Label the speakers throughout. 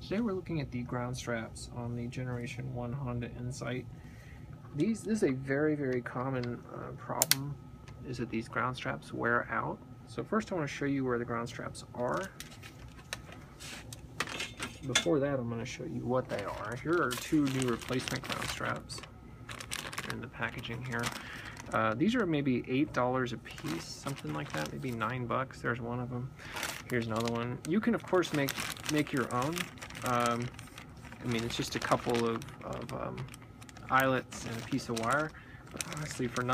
Speaker 1: Today we're looking at the ground straps on the Generation 1 Honda Insight. This is a very common problem, is that these ground straps wear out. So first I want to show you where the ground straps are. Before that, I'm going to show you what they are. Here are two new replacement ground straps in the packaging here. These are maybe $8 a piece, something like that, maybe $9. There's one of them. Here's another one. You can of course make your own. I mean, it's just a couple of eyelets and a piece of wire. But honestly, for $9,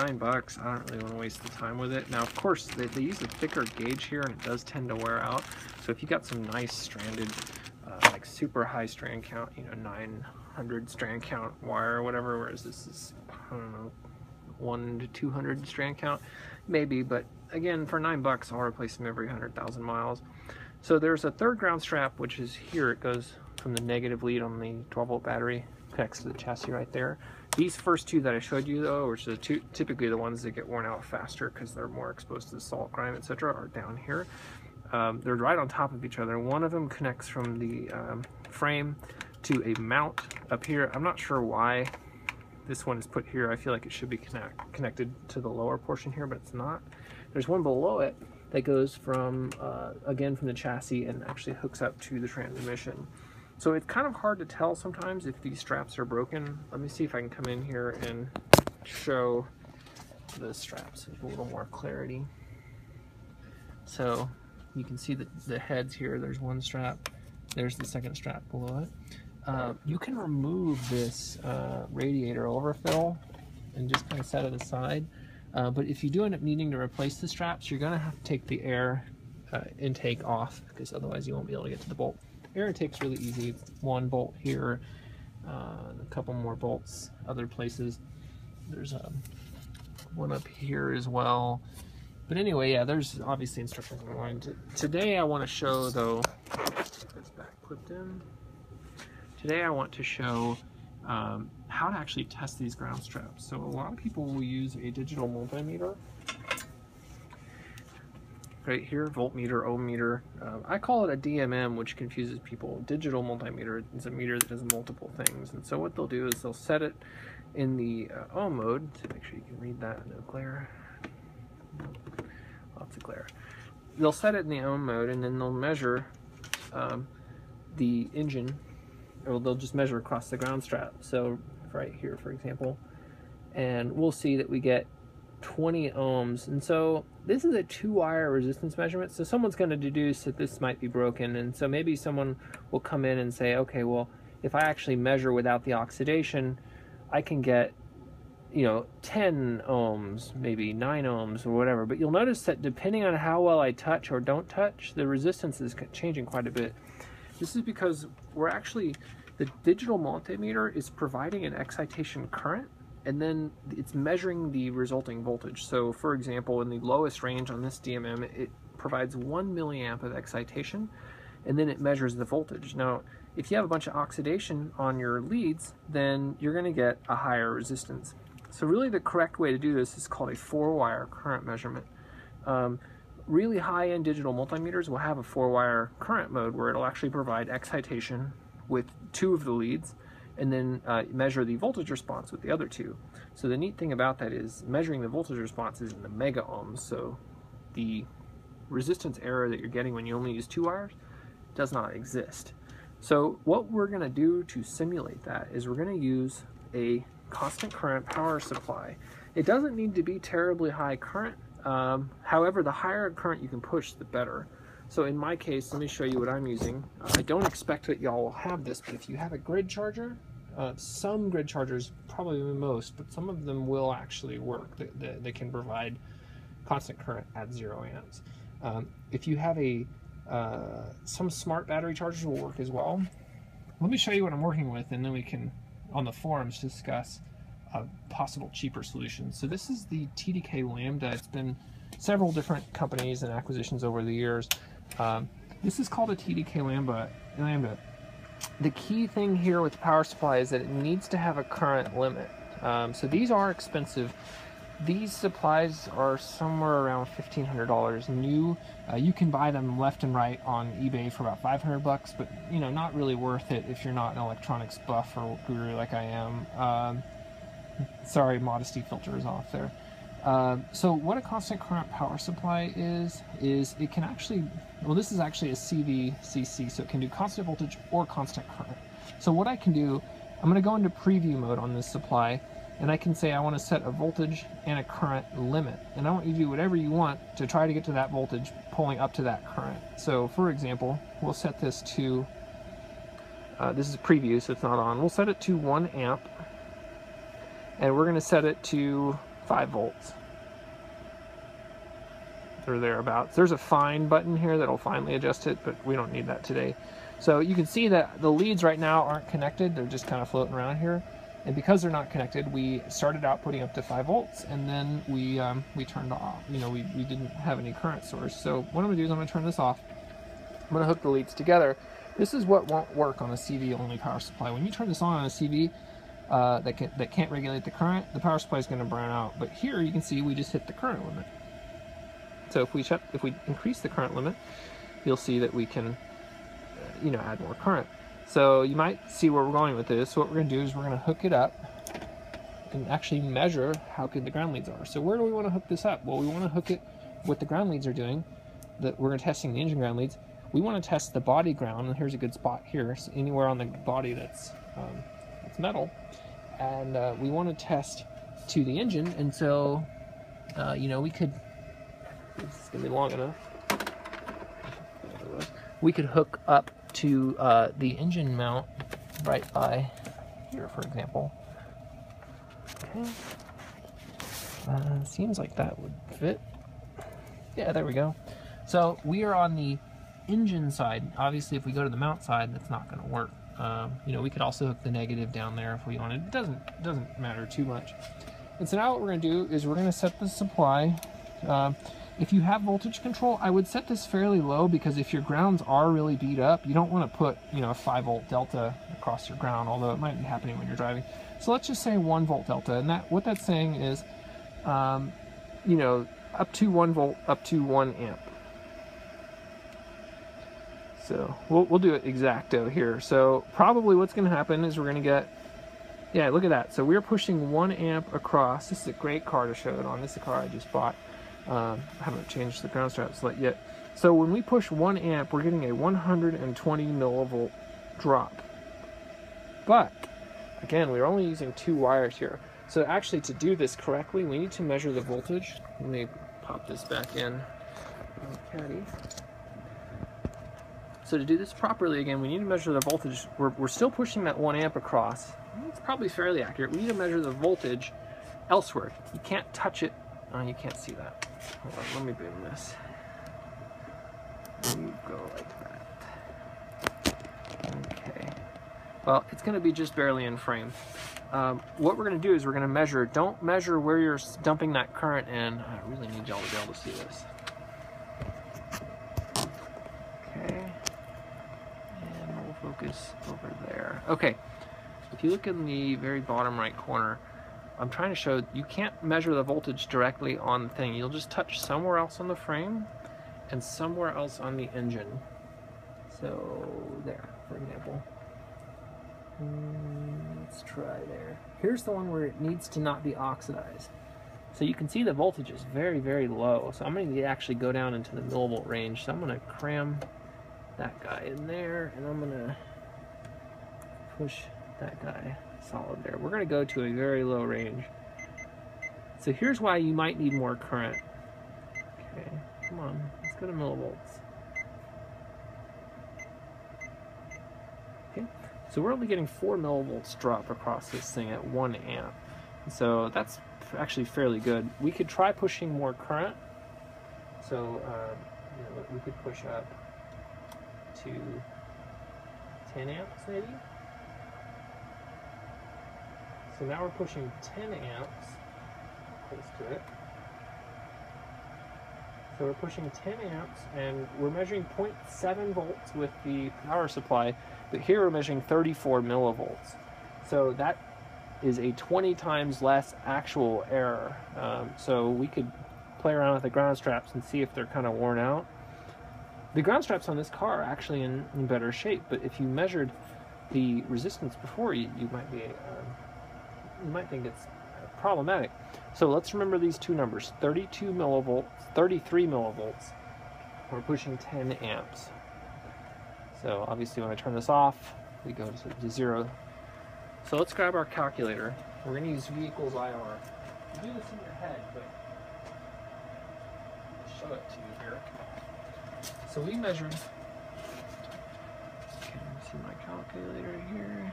Speaker 1: I don't really want to waste the time with it. Now, of course, they use a thicker gauge here, and it does tend to wear out. So if you got some nice stranded, like super high strand count, you know, 900 strand count wire or whatever, whereas this is, I don't know, 1 to 200 strand count, maybe. But again, for $9, I'll replace them every 100,000 miles. So there's a third ground strap, which is here. It goes from the negative lead on the 12-volt battery, connects to the chassis right there. These first two that I showed you, though, which are typically the ones that get worn out faster because they're more exposed to the salt, grime, etc., are down here. They're right on top of each other. One of them connects from the frame to a mount up here. I'm not sure why this one is put here. I feel like it should be connected to the lower portion here, but it's not. There's one below it that goes from, again, from the chassis and actually hooks up to the transmission. So it's kind of hard to tell sometimes if these straps are broken. Let me see if I can come in here and show the straps with a little more clarity. So you can see the heads here. There's one strap. There's the second strap below it. You can remove this radiator overfill and just kind of set it aside. But if you do end up needing to replace the straps, you're going to have to take the air intake off, because otherwise you won't be able to get to the bolt. Air intake's really easy. It's one bolt here, a couple more bolts other places. There's one up here as well. But anyway, yeah, there's obviously instructions online. Today I want to show, though, it's back clipped in. Today I want to show how to actually test these ground straps. So a lot of people will use a digital multimeter. Right here, voltmeter, ohm meter. I call it a DMM, which confuses people. Digital multimeter is a meter that does multiple things. And so what they'll do is they'll set it in the ohm mode, to make sure you can read that, no glare. Lots of glare. They'll set it in the ohm mode, and then they'll measure the engine, or they'll just measure across the ground strap. So right here, for example, and we'll see that we get 20 ohms. And so this is a 2-wire resistance measurement, so someone's going to deduce that this might be broken. And so maybe someone will come in and say, okay, well, if I actually measure without the oxidation, I can get, you know, 10 ohms, maybe 9 ohms or whatever. But you'll notice that depending on how well I touch or don't touch, the resistance is changing quite a bit. This is because we're actually, the digital multimeter is providing an excitation current, and then it's measuring the resulting voltage. So for example, in the lowest range on this DMM, it provides 1 milliamp of excitation, and then it measures the voltage. Now, if you have a bunch of oxidation on your leads, then you're going to get a higher resistance. So really the correct way to do this is called a 4-wire current measurement. Really high-end digital multimeters will have a 4-wire current mode where it'll actually provide excitation with 2 of the leads, and then measure the voltage response with the other 2. So the neat thing about that is measuring the voltage response is in the mega ohms, so the resistance error that you're getting when you only use 2 wires does not exist. So what we're going to do to simulate that is we're going to use a constant current power supply. It doesn't need to be terribly high current. However, the higher current you can push, the better. So in my case, let me show you what I'm using. I don't expect that y'all will have this, but if you have a grid charger, some grid chargers, probably most, but some of them will actually work. They can provide constant current at 0 amps. If you have some smart battery chargers will work as well. Let me show you what I'm working with, and then we can, on the forums, discuss possible cheaper solutions. So this is the TDK Lambda. It's been several different companies and acquisitions over the years. This is called a TDK Lambda. The key thing here with the power supply is that it needs to have a current limit. So these are expensive. These supplies are somewhere around $1,500 new. You can buy them left and right on eBay for about 500 bucks, but you know, not really worth it if you're not an electronics buff or guru like I am. Sorry, modesty filter is off there. So what a constant current power supply is it can actually, well, this is actually a CVCC, so it can do constant voltage or constant current. So what I can do, I'm going to go into preview mode on this supply, and I can say I want to set a voltage and a current limit, and I want you to do whatever you want to try to get to that voltage pulling up to that current. So for example, we'll set this to, this is preview so it's not on, we'll set it to 1 amp, and we're going to set it to 5 volts or thereabouts. There's a fine button here that'll finally adjust it, but we don't need that today. So you can see that the leads right now aren't connected, they're just kind of floating around here. And because they're not connected, we started out putting up to 5 volts, and then we turned off. You know, we didn't have any current source. So what I'm going to do is I'm going to turn this off. I'm going to hook the leads together. This is what won't work on a CV-only power supply. When you turn this on a CV that can't regulate the current, the power supply is going to burn out. But here you can see we just hit the current limit. So if we increase the current limit, you'll see that we can you know, add more current. So you might see where we're going with this. So what we're going to do is we're going to hook it up and actually measure how good the ground leads are. So where do we want to hook this up? Well, we want to hook it what the ground leads are doing. That we're testing the engine ground leads. We want to test the body ground, and here's a good spot here. So anywhere on the body that's metal, and we want to test to the engine. And so you know, we could. It's going to be long enough. We could hook up to the engine mount right by here, for example. Okay. Seems like that would fit. Yeah, there we go. So we are on the engine side. Obviously, if we go to the mount side, that's not going to work. You know, we could also hook the negative down there if we wanted. It doesn't matter too much. And so now what we're going to do is we're going to set the supply. If you have voltage control, I would set this fairly low, because if your grounds are really beat up, you don't want to put, you know, a 5 volt delta across your ground, although it might be happening when you're driving. So let's just say 1 volt delta, and what that's saying is, you know, up to 1 volt, up to 1 amp. So we'll do it exacto here. So probably what's going to happen is we're going to get, yeah, look at that. So we're pushing 1 amp across. This is a great car to show it on. This is a car I just bought. I haven't changed the ground straps yet. So when we push 1 amp, we're getting a 120 millivolt drop. But again, we're only using 2 wires here. So actually, to do this correctly, we need to measure the voltage. Let me pop this back in. Okay. So to do this properly, again, we need to measure the voltage. We're still pushing that 1 amp across. It's probably fairly accurate. We need to measure the voltage elsewhere. You can't touch it. Oh, you can't see that. Hold on, let me boom this. You go like that. Okay. Well, it's going to be just barely in frame. What we're going to do is we're going to measure. Don't measure where you're dumping that current in. I really need y'all to be able to see this. Okay. And we'll focus over there. Okay. If you look in the very bottom right corner, I'm trying to show you can't measure the voltage directly on the thing. You'll just touch somewhere else on the frame and somewhere else on the engine. So there, for example. Let's try there. Here's the one where it needs to not be oxidized. So you can see the voltage is very, very low. So I'm going to actually go down into the millivolt range. So I'm going to cram that guy in there, and I'm going to push that guy solid there. We're going to go to a very low range. So here's why you might need more current. Okay, come on, let's go to millivolts. Okay, so we're only getting 4 millivolts drop across this thing at 1 amp. So that's actually fairly good. We could try pushing more current. So you know, we could push up to 10 amps maybe. So now we're pushing 10 amps close to it. So we're pushing 10 amps, and we're measuring 0.7 volts with the power supply, but here we're measuring 34 millivolts. So that is a 20 times less actual error. So we could play around with the ground straps and see if they're kind of worn out. The ground straps on this car are actually in better shape, but if you measured the resistance before, you might be you might think it's problematic. So let's remember these two numbers: 32 millivolts, 33 millivolts. We're pushing 10 amps. So obviously, when I turn this off, we go to 0. So let's grab our calculator. We're going to use V equals IR. You do this in your head, but I'll show it to you here. So we measured, can you see my calculator here?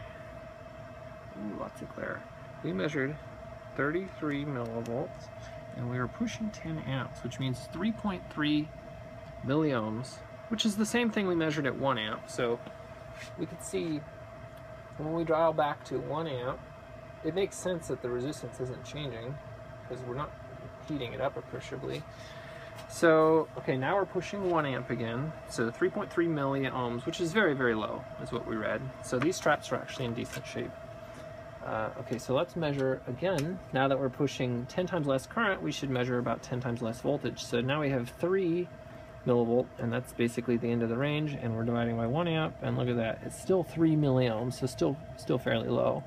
Speaker 1: Ooh, lots of glare. We measured 33 millivolts, and we were pushing 10 amps, which means 3.3 milliohms, which is the same thing we measured at 1 amp. So we could see when we dial back to 1 amp, it makes sense that the resistance isn't changing because we're not heating it up appreciably. So, okay, now we're pushing 1 amp again, so 3.3 milliohms, which is very, very low, is what we read. So these straps are actually in decent shape. Okay, so let's measure again. Now that we're pushing 10 times less current, we should measure about 10 times less voltage. So now we have 3 millivolt, and that's basically the end of the range, and we're dividing by 1 amp, and look at that, it's still 3 milliohms, so still fairly low.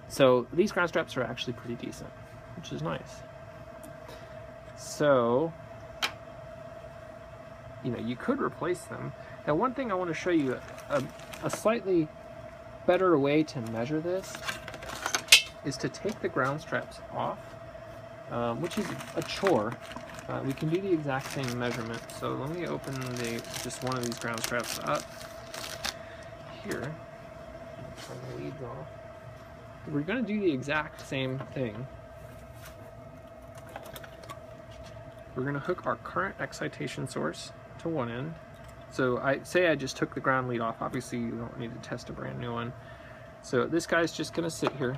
Speaker 1: So these ground straps are actually pretty decent, which is nice. So, you know, you could replace them. Now, one thing I want to show you, a slightly better way to measure this is to take the ground straps off, which is a chore. We can do the exact same measurement. So let me open just one of these ground straps up here. Turn the leads off. We're going to do the exact same thing. We're going to hook our current excitation source to one end. So I just took the ground lead off. Obviously, you don't need to test a brand new one. So this guy's just going to sit here,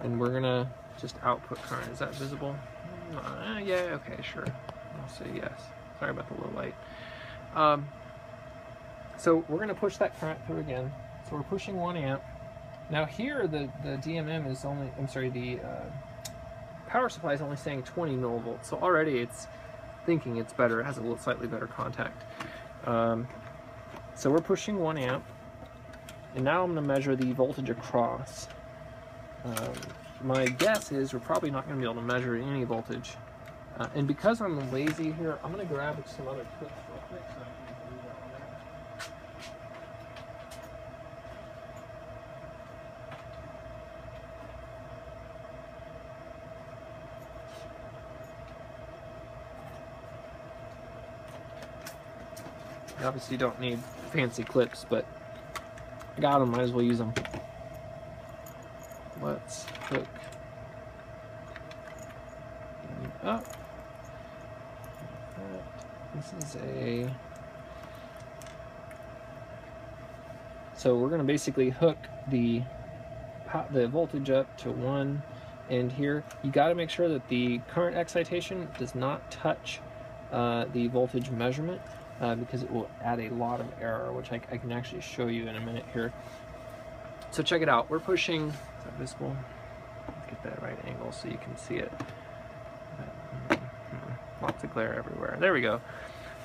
Speaker 1: and we're going to just output current. Is that visible? Yeah, okay, sure. I'll say yes. Sorry about the low light. So we're going to push that current through again. So we're pushing 1 amp. Now here the DMM is only, I'm sorry, the power supply is only saying 20 millivolts. So already it's thinking it's better. It has a slightly better contact. So we're pushing 1 amp. And now I'm going to measure the voltage across. My guess is we're probably not going to be able to measure any voltage. And because I'm lazy here, I'm going to grab some other clips real quick so I can do that on there. You obviously don't need fancy clips, but I got them, might as well use them. Let's hook up. This is so we're going to basically hook the voltage up to one end here. You got to make sure that the current excitation does not touch the voltage measurement because it will add a lot of error, which I can actually show you in a minute here. So check it out. We're pushing, is that visible? Let's get that right angle so you can see it. Lots of glare everywhere. There we go.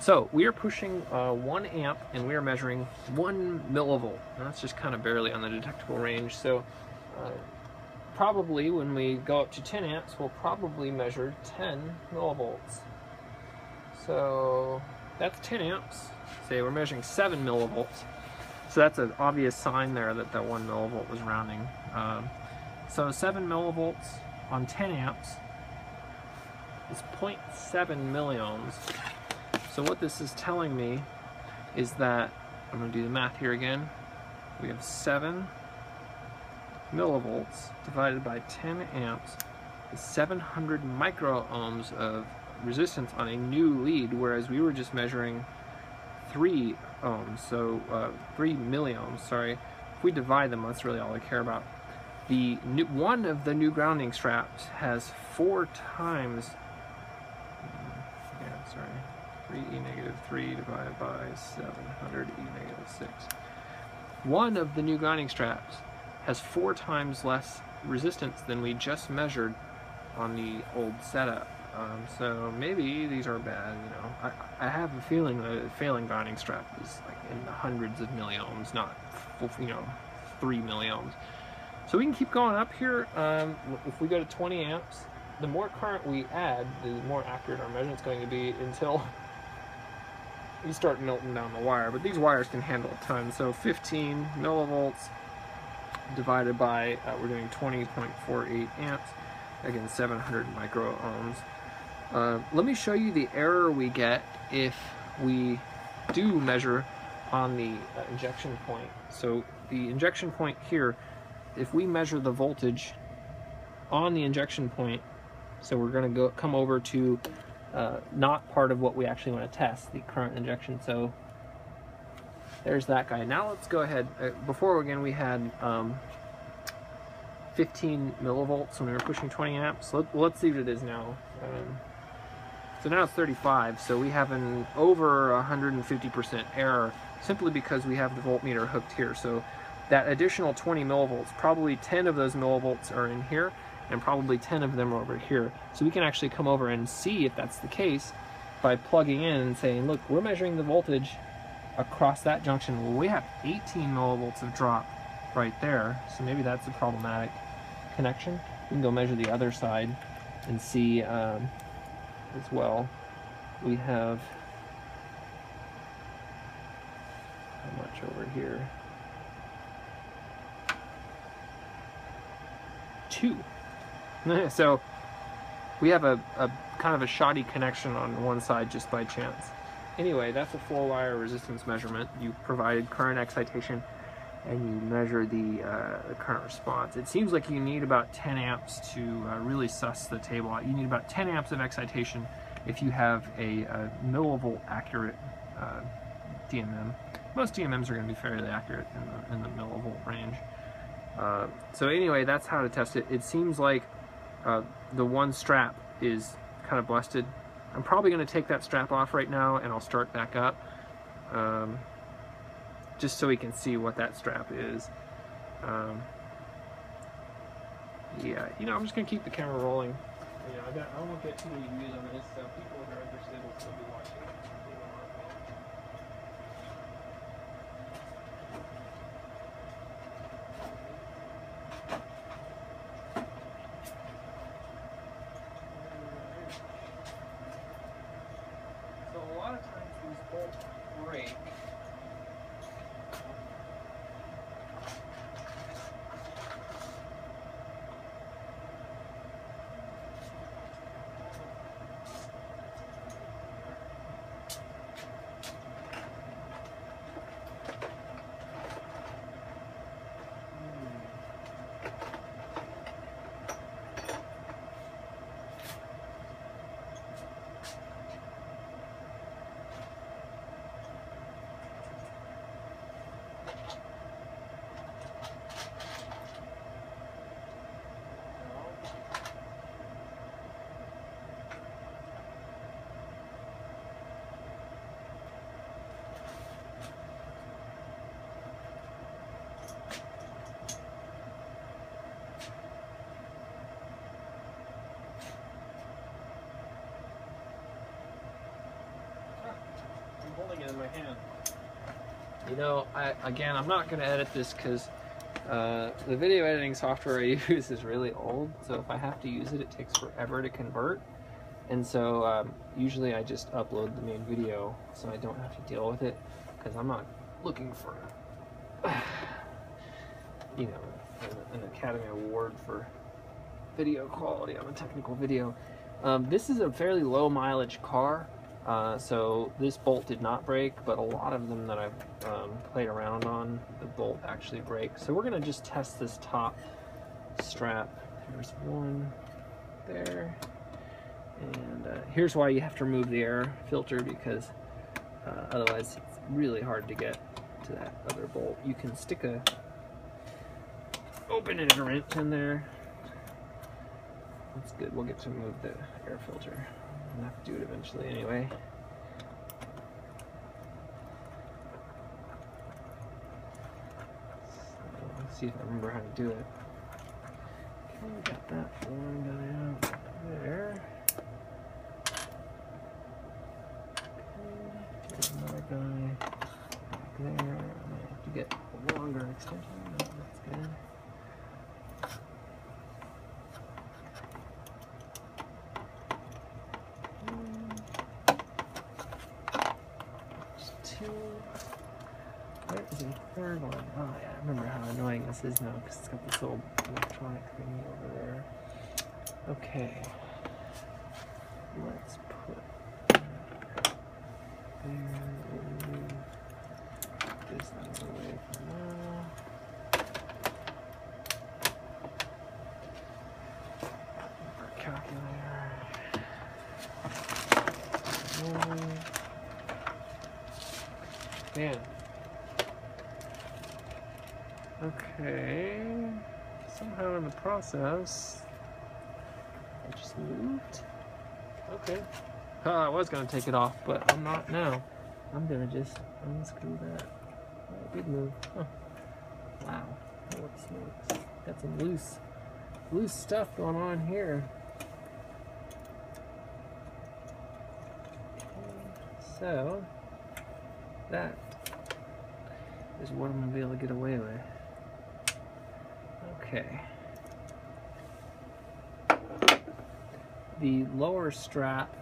Speaker 1: So we are pushing 1 amp and we are measuring 1 millivolt. Now that's just kind of barely on the detectable range. So probably when we go up to 10 amps, we'll probably measure 10 millivolts. So that's 10 amps. Say we're measuring 7 millivolts. So that's an obvious sign there that that 1 millivolt was rounding. So 7 millivolts on 10 amps is 0.7 milliohms. So what this is telling me is that, I'm going to do the math here again, we have 7 millivolts divided by 10 amps is 700 microohms of resistance on a new lead, whereas we were just measuring 3 ohms, so 3 milliohms, sorry. If we divide them, that's really all I care about. One of the new grounding straps has 4 times, 3e negative 3 divided by 700 e negative 6. one of the new grounding straps has 4 times less resistance than we just measured on the old setup. So maybe these are bad, you know. I have a feeling that a failing grounding strap is like in the hundreds of milliohms, not, you know, 3 milliohms. So we can keep going up here. If we go to 20 amps, the more current we add, the more accurate our measurement's going to be until you start melting down the wire. But these wires can handle a ton. So 15 millivolts divided by, we're doing 20.48 amps, again 700 microohms. Let me show you the error we get if we do measure on the injection point. So the injection point here, if we measure the voltage on the injection point, so we're going to come over to not part of what we actually want to test, the current injection. So there's that guy. Now let's go ahead. Before, again, we had 15 millivolts when we were pushing 20 amps. Let's see what it is now. So now it's 35, so we have an over 150% error simply because we have the voltmeter hooked here. So that additional 20 millivolts, probably 10 of those millivolts are in here, and probably 10 of them are over here. So we can actually come over and see if that's the case by plugging in and saying, look, we're measuring the voltage across that junction. Well, we have 18 millivolts of drop right there, so maybe that's a problematic connection. We can go measure the other side and see as well. We have how much over here? 2. So we have a kind of a shoddy connection on one side just by chance. Anyway, that's a 4-wire resistance measurement. You provided current excitation and you measure the current response. It seems like you need about 10 amps to really suss the table out. You need about 10 amps of excitation if you have a millivolt accurate DMM. Most DMMs are going to be fairly accurate in the millivolt range. So anyway, that's how to test it. It seems like the one strap is kind of busted. I'm probably going to take that strap off right now and I'll start back up just so we can see what that strap is. Yeah, you know, I'm just going to keep the camera rolling. Yeah, I won't get too many views on this, so people who are interested will still be watching. So a lot of times these bolts break. Holding it in my hand. You know, I'm not going to edit this because the video editing software I use is really old, so if I have to use it, it takes forever to convert. And so usually I just upload the main video so I don't have to deal with it, because I'm not looking for, you know, an Academy Award for video quality on a technical video. This is a fairly low mileage car. So this bolt did not break, but a lot of them that I've played around on, the bolt actually breaks. So we're going to just test this top strap. There's one there. And here's why you have to remove the air filter, because otherwise it's really hard to get to that other bolt. You can stick a open-ended wrench in there. That's good. We'll get to remove the air filter. I'll have to do it eventually anyway. see if I remember how to do it. Okay, we got that one guy out there. Okay, here's another guy back there. I might have to get a longer extension. No, that's good. Where is the third one? Oh yeah, I remember how annoying this is now because it's got this little electronic thingy over there. Okay. Let's put there. Move this out of the way for now. Our calculator. Man. Okay, somehow in the process, I just moved. Okay. I was going to take it off, but I'm not now. I'm going to just unscrew that. Oh, big move. Huh. Wow. That looks smooth. Got some loose stuff going on here. Okay. So, that is what I'm going to be able to get away with. Okay. The lower strap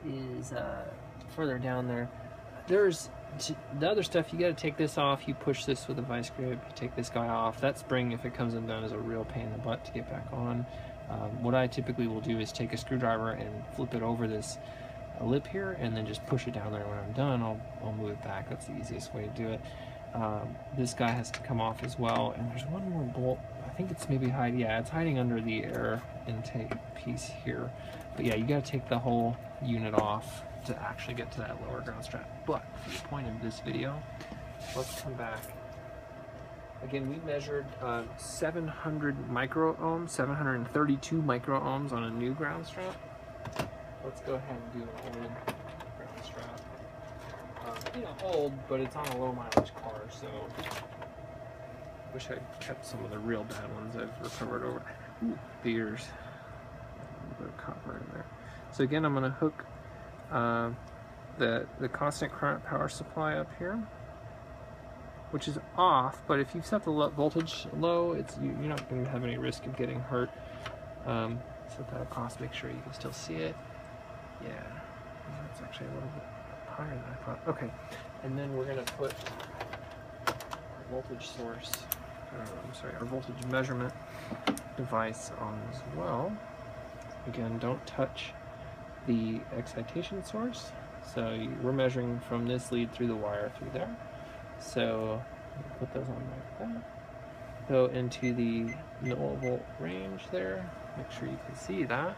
Speaker 1: is further down there. There's the other stuff, you got to take this off. You push this with a vice grip. You take this guy off. That spring, if it comes undone, is a real pain in the butt to get back on. What I typically will do is take a screwdriver and flip it over this lip here and then just push it down there. When I'm done, I'll move it back. That's the easiest way to do it. This guy has to come off as well, and there's one more bolt. I think it's maybe it's hiding under the air intake piece here. But yeah, you got to take the whole unit off to actually get to that lower ground strap. But for the point of this video, let's come back. Again, we measured 700 micro ohms, 732 micro ohms on a new ground strap. Let's go ahead and do an old ground strap. You know, old, but it's on a low mileage car, so wish I'd kept some of the real bad ones I've recovered over the years. A little bit of copper in there. So again, I'm going to hook the constant current power supply up here, which is off, but if you set the voltage low, you're not going to have any risk of getting hurt. Set that across, make sure you can still see it. Yeah, that's actually a little bit higher than I thought. Okay, and then we're going to put our voltage source, our voltage measurement device on as well. Again, don't touch the excitation source. So we're measuring from this lead through the wire through there. So put those on like that. Go into the millivolt range there. Make sure you can see that.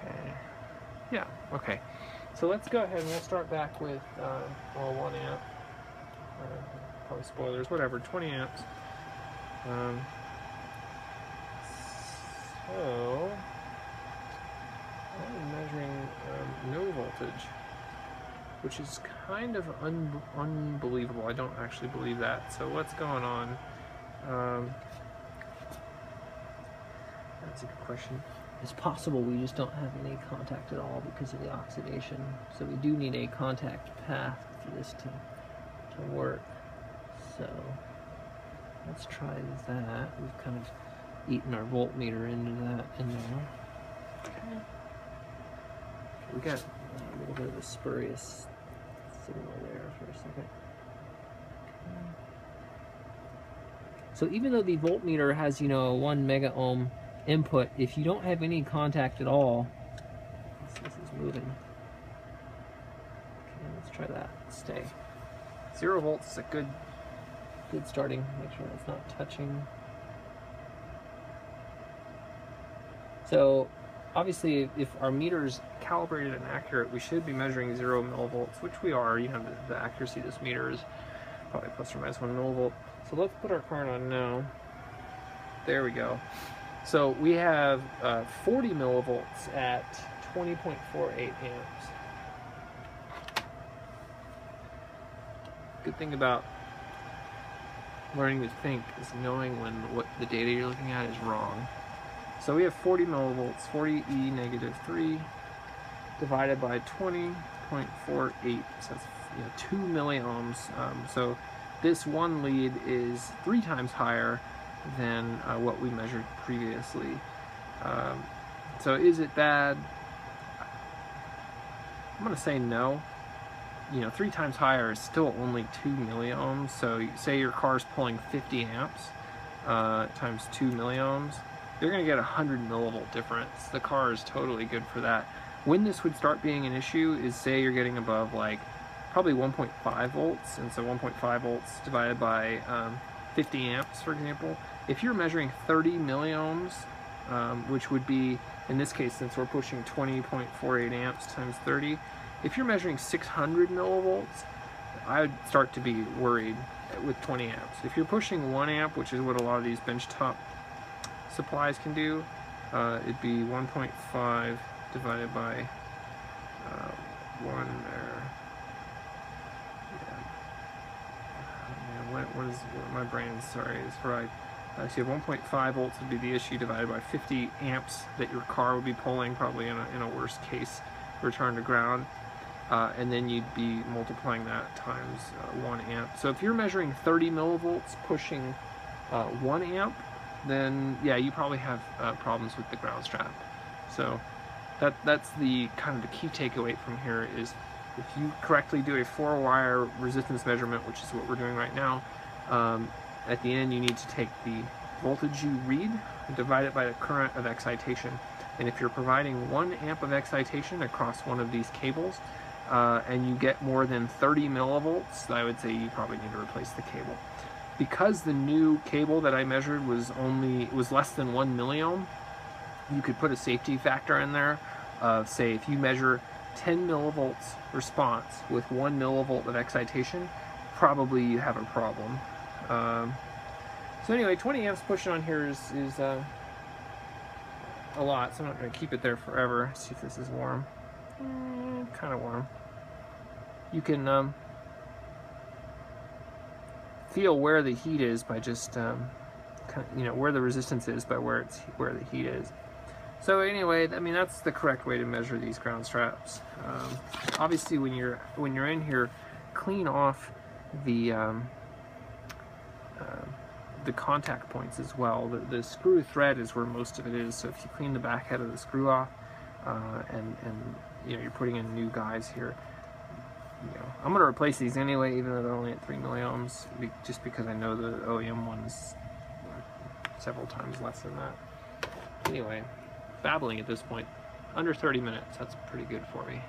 Speaker 1: Okay. Yeah, okay. So let's go ahead and we'll start back with 1 amp, probably spoilers, whatever, 20 amps. So I'm measuring no voltage, which is kind of unbelievable. I don't actually believe that. So what's going on? That's a good question. It's possible we just don't have any contact at all because of the oxidation. So we do need a contact path for this to work. So let's try that. We've kind of eaten our voltmeter into that in there. Okay. We got a little bit of a spurious signal there for a second. Okay. So even though the voltmeter has, you know, 1 mega ohm input, if you don't have any contact at all, this is moving. Okay, let's try that. Stay. 0 volts is a good starting. Make sure it's not touching. So obviously, if our meter's calibrated and accurate, we should be measuring 0 millivolts, which we are. You have the accuracy of this meter is probably plus or minus 1 millivolt. So let's put our current on now. There we go. So we have 40 millivolts at 20.48 amps. Good thing about learning to think is knowing when what the data you're looking at is wrong. So we have 40 millivolts, 40 E negative 3 divided by 20.48. So that's 2 milliohms. So this one lead is 3 times higher than what we measured previously. So is it bad? I'm going to say no. 3 times higher is still only 2 milliohms. So say your car's pulling 50 amps times 2 milliohms, you're going to get 100 millivolt difference. The car is totally good for that. When this would start being an issue is say you're getting above like probably 1.5 volts, and so 1.5 volts divided by 50 amps, for example. If you're measuring 30 milliohms, which would be, in this case, since we're pushing 20.48 amps times 30, if you're measuring 600 millivolts, I would start to be worried with 20 amps. If you're pushing 1 amp, which is what a lot of these benchtop supplies can do, it'd be 1.5 divided by 1 there. What is my brain? Sorry, is right. So you have 1.5 volts would be the issue divided by 50 amps that your car would be pulling, probably in a worst case return to ground, and then you'd be multiplying that times 1 amp. So if you're measuring 30 millivolts pushing 1 amp, then yeah, you probably have problems with the ground strap. So that's the kind of the key takeaway from here is, if you correctly do a 4-wire resistance measurement, which is what we're doing right now, at the end you need to take the voltage you read and divide it by the current of excitation. And if you're providing 1 amp of excitation across one of these cables, and you get more than 30 millivolts, I would say you probably need to replace the cable. Because the new cable that I measured was less than 1 milliohm, you could put a safety factor in there of, say, if you measure 10 millivolts response with 1 millivolt of excitation, probably you have a problem. So anyway, 20 amps pushing on here is a lot, so I'm not going to keep it there forever. Let's see if this is warm. Kind of warm. You can feel where the heat is by just where the resistance is by where the heat is. So anyway, I mean, that's the correct way to measure these ground straps. Obviously, when you're in here, clean off the contact points as well. The screw thread is where most of it is. So if you clean the back head of the screw off, and you're putting in new guys here. I'm going to replace these anyway, even though they're only at 3 milliohms, just because I know the OEM one's several times less than that. Anyway, babbling at this point, under 30 minutes, that's pretty good for me.